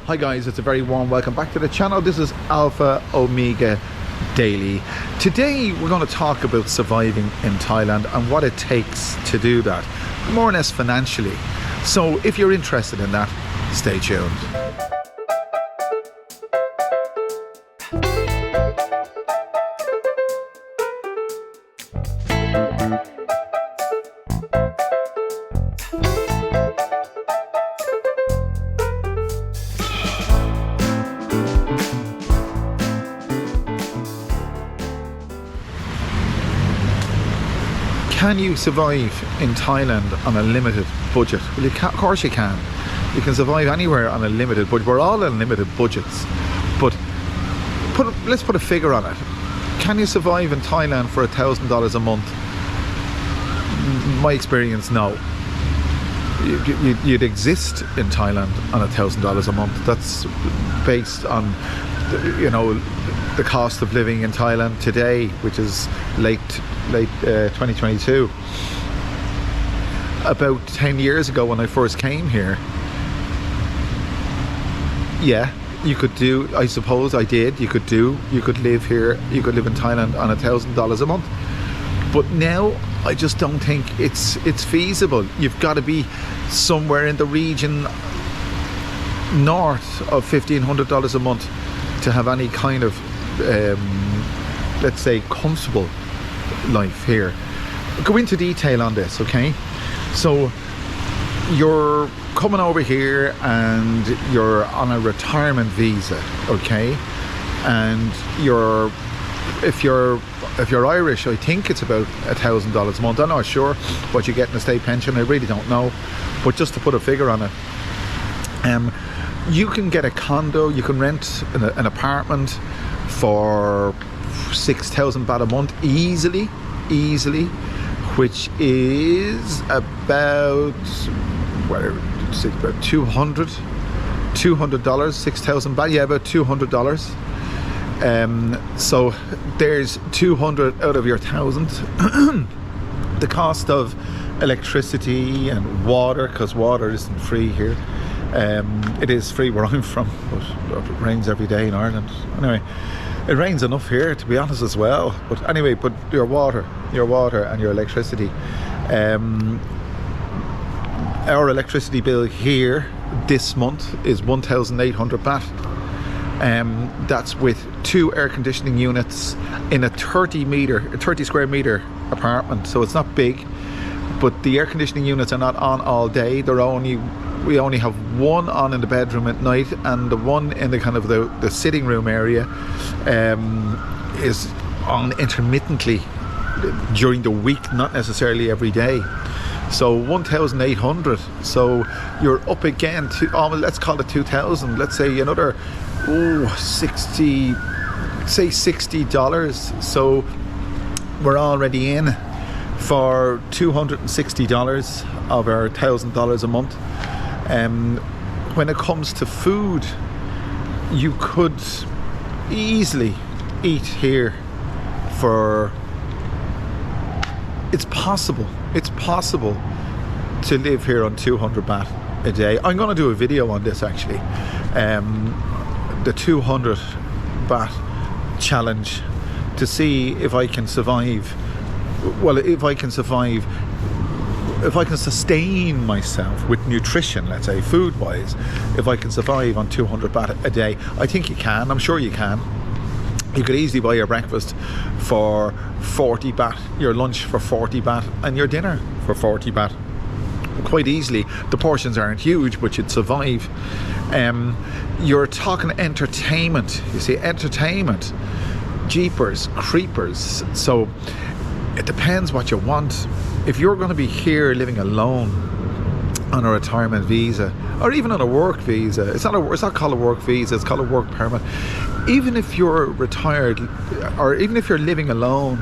Hi guys, it's a very warm welcome back to the channel. This is Alpha Omega Daily. Today we're going to talk about surviving in Thailand and what it takes to do that, more or less financially. So if you're interested in that, stay tuned. Can you survive in Thailand on a limited budget? Well, of course you can. You can survive anywhere on a limited budget. We're all on limited budgets. But let's put a figure on it. Can you survive in Thailand for $1,000 a month? My experience, no. You'd exist in Thailand on $1,000 a month. That's based on, you know, the cost of living in Thailand today, which is late 2022. About 10 years ago when I first came here, yeah, you could do, I suppose I did, you could live here, you could live in Thailand on $1,000 a month. But now I just don't think it's feasible. You've got to be somewhere in the region north of $1,500 a month to have any kind of let's say comfortable life here. Go into detail on this, okay? So you're coming over here and you're on a retirement visa, okay? And if you're Irish, I think it's about $1,000 a month. I'm not sure what you get in a state pension, I really don't know, but just to put a figure on it, you can get a condo, you can rent an apartment for 6,000 baht a month easily, which is about about $200, $6,000 baht, yeah, about $200. So there's 200 out of your 1,000. The cost of electricity and water, because water isn't free here. It is free where I'm from, but it rains every day in Ireland. Anyway, it rains enough here, to be honest, as well. But anyway, but your water and your electricity. Our electricity bill here this month is 1,800 baht. That's with 2 air conditioning units in a 30 square meter apartment. So it's not big, but the air conditioning units are not on all day. We only have one on in the bedroom at night, and the one in the kind of the sitting room area is on intermittently during the week, not necessarily every day. So 1,800. So you're up again to let's call it 2,000. Let's say another $60. So we're already in for $260 of our $1,000 a month. When it comes to food, you could easily eat here for, it's possible to live here on 200 baht a day. I'm going to do a video on this actually, the 200 baht challenge, to see if I can survive. Well, if I can sustain myself with nutrition, let's say food wise, if I can survive on 200 baht a day. I think you can, I'm sure you can. You could easily buy your breakfast for 40 baht, your lunch for 40 baht, and your dinner for 40 baht. Quite easily. The portions aren't huge, but you'd survive. You're talking entertainment. You see, entertainment, jeepers, creepers. So it depends what you want. If you're going to be here living alone on a retirement visa, or even on a work visa, it's not called a work visa, it's called a work permit. Even if you're retired, or even if you're living alone,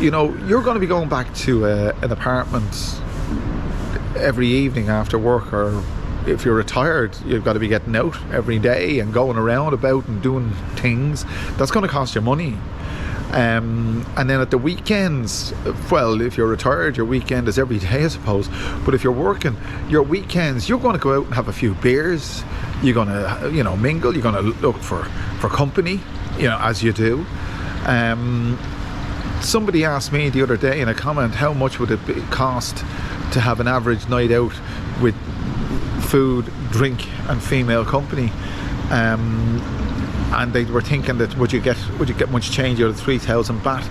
you know, you're going to be going back to an apartment every evening after work, or if you're retired, you've got to be getting out every day and going around about and doing things. That's going to cost you money. And then at the weekends, well, if you're retired, your weekend is every day, I suppose. But if you're working, your weekends, you're going to go out and have a few beers. You're going to, mingle. You're going to look for company, as you do. Somebody asked me the other day in a comment, how much would it cost to have an average night out with food, drink and female company? And they were thinking that would you get much change out of 3,000 baht?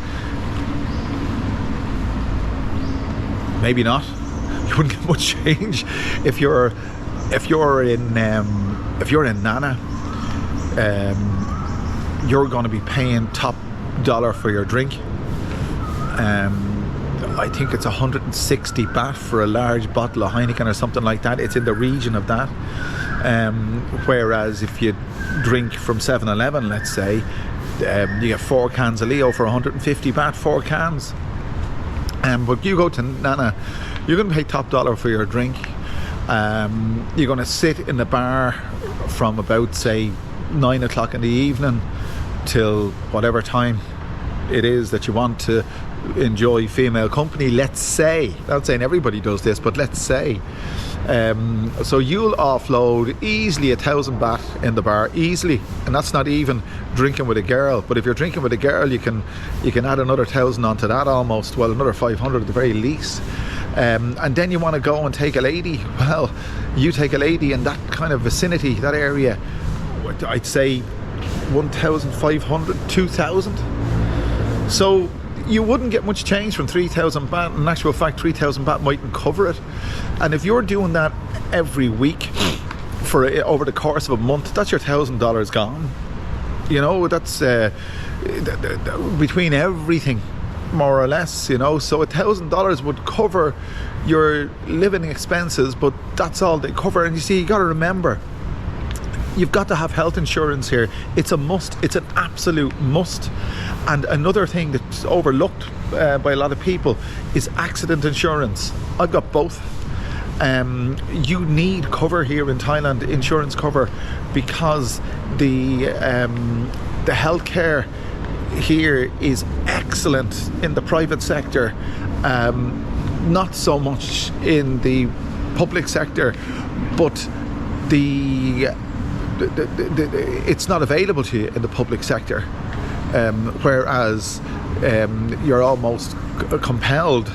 Maybe not. You wouldn't get much change if you're in Nana. You're going to be paying top dollar for your drink. I think it's 160 baht for a large bottle of Heineken or something like that. It's in the region of that. Whereas if you drink from 7-Eleven, let's say, you get 4 cans of Leo for 150 baht, 4 cans. But you go to Nana, you're going to pay top dollar for your drink. You're going to sit in the bar from about, say, 9 o'clock in the evening till whatever time it is that you want to enjoy female company, let's say. Not saying everybody does this, but let's say. So you'll offload easily 1,000 baht in the bar, easily, and that's not even drinking with a girl. But if you're drinking with a girl, you can add another 1,000 onto that, almost, well, another 500 at the very least. And then you want to go and take a lady. Well, you take a lady in that kind of vicinity, that area, I'd say 1,500, 2,000. So you wouldn't get much change from 3,000 baht. In actual fact, 3,000 baht mightn't cover it. And if you're doing that every week over the course of a month, that's your $1,000 gone. That's between everything, more or less. So $1,000 would cover your living expenses, but that's all they cover. And you see, you got to remember, you've got to have health insurance here. It's a must. It's an absolute must. And another thing that's overlooked by a lot of people is accident insurance. I've got both. You need cover here in Thailand, insurance cover, because the healthcare here is excellent in the private sector, not so much in the public sector, but it's not available to you in the public sector, whereas you're almost compelled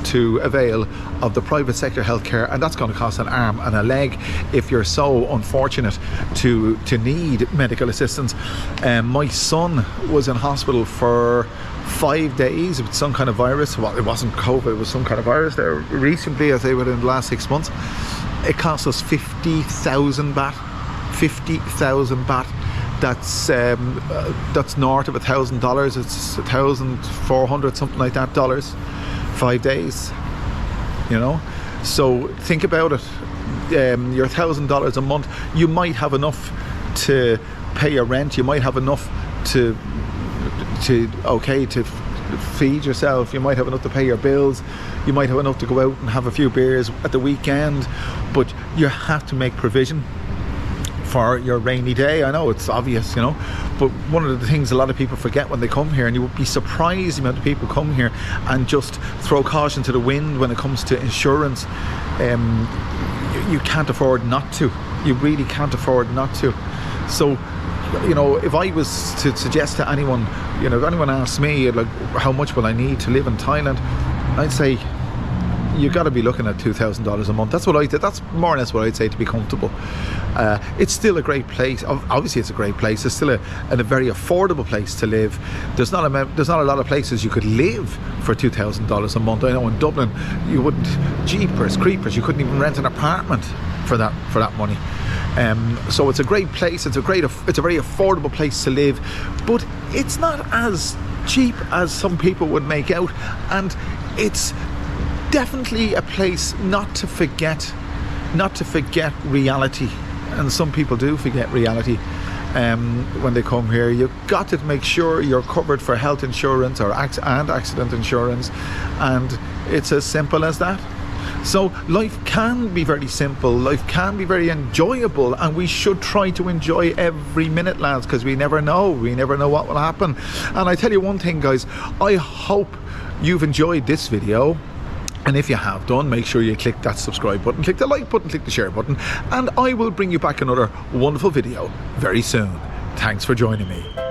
to avail of the private sector healthcare, and that's going to cost an arm and a leg if you're so unfortunate to need medical assistance. My son was in hospital for 5 days with some kind of virus. Well, it wasn't COVID, it was some kind of virus there recently, I say within the last 6 months. It cost us 50,000 baht. 50,000 baht. That's north of $1,000. It's 1,400 something like that dollars. 5 days, so think about it. Your $1,000 a month, you might have enough to pay your rent, you might have enough to feed yourself, you might have enough to pay your bills, you might have enough to go out and have a few beers at the weekend, but you have to make provision for your rainy day. I know it's obvious, but one of the things a lot of people forget when they come here, and you would be surprised the amount of people come here and just throw caution to the wind when it comes to insurance. You can't afford not to. You really can't afford not to. So, if I was to suggest to anyone, if anyone asks me, like, how much will I need to live in Thailand, I'd say you got to be looking at $2,000 a month. That's what I did. That's more or less what I'd say to be comfortable. It's still a great place. Obviously, it's a great place. It's still a very affordable place to live. There's not a lot of places you could live for $2,000 a month. I know in Dublin, you wouldn't. Jeepers creepers, you couldn't even rent an apartment for that money. So it's a great place. It's a very affordable place to live, but it's not as cheap as some people would make out, and it's definitely a place not to forget reality. And some people do forget reality when they come here. You've got to make sure you're covered for health insurance and accident insurance, and it's as simple as that. So life can be very simple, life can be very enjoyable, and we should try to enjoy every minute, lads, because we never know what will happen. And I tell you one thing, guys, I hope you've enjoyed this video. And if you have done, make sure you click that subscribe button, click the like button, click the share button, and I will bring you back another wonderful video very soon. Thanks for joining me.